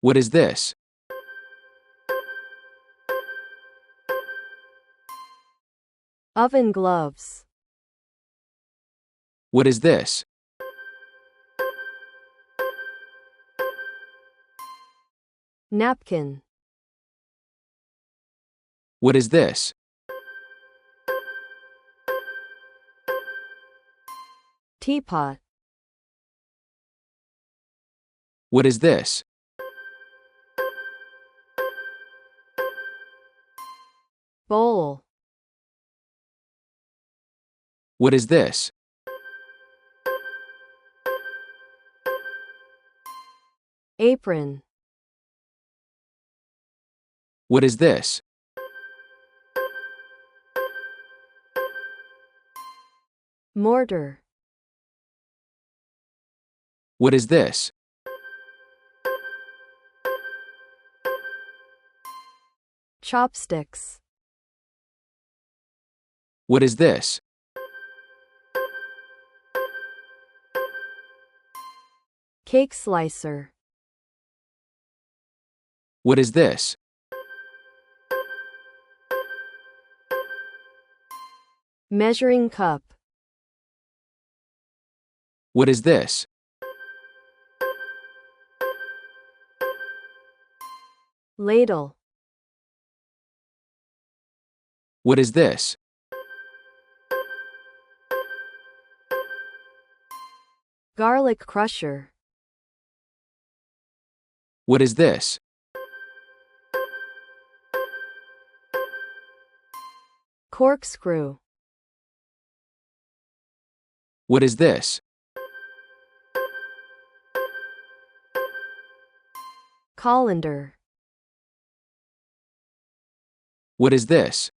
What is this? Oven gloves. What is this? Napkin. What is this? Teapot. What is this? Bowl. What is this? Apron. What is this? Mortar. What is this? Chopsticks. What is this? Cake slicer. What is this? Measuring cup. What is this? Ladle. What is this? Garlic crusher. What is this? Corkscrew. What is this? Colander. What is this?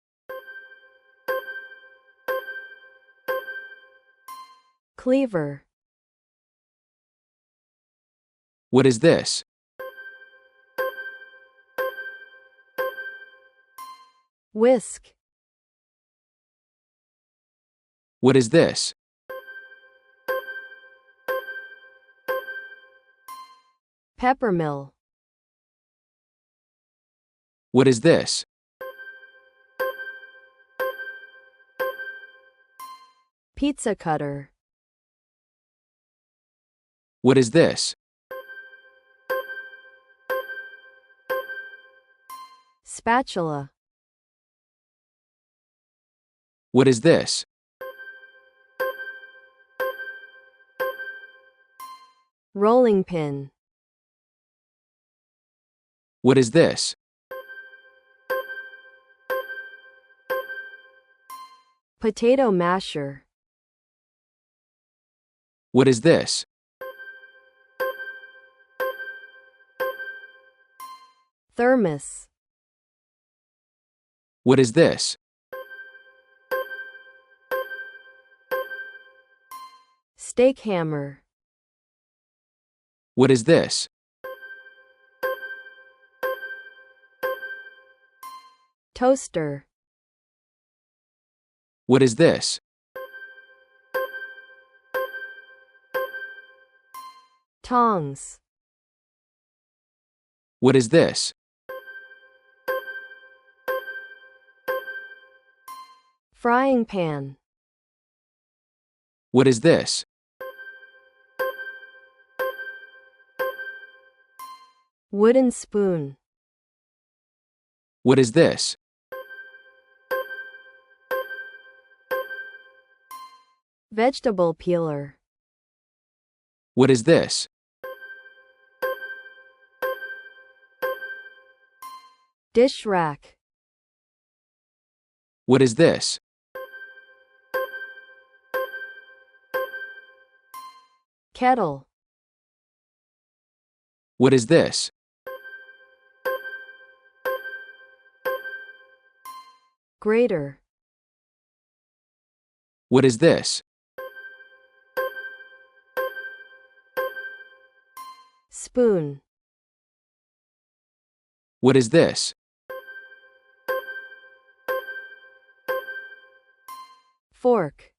Cleaver. What is this? Whisk. What is this? Peppermill. What is this? Pizza cutter. What is this? Spatula. What is this? Rolling pin. What is this? Potato masher. What is this? Thermos. What is this? Steak hammer. What is this? Toaster. What is this? Tongs. What is this? Frying pan. What is this? Wooden spoon. What is this? Vegetable peeler. What is this? Dish rack. What is this? Kettle. What is this? Grater. What is this? Spoon. What is this? Fork.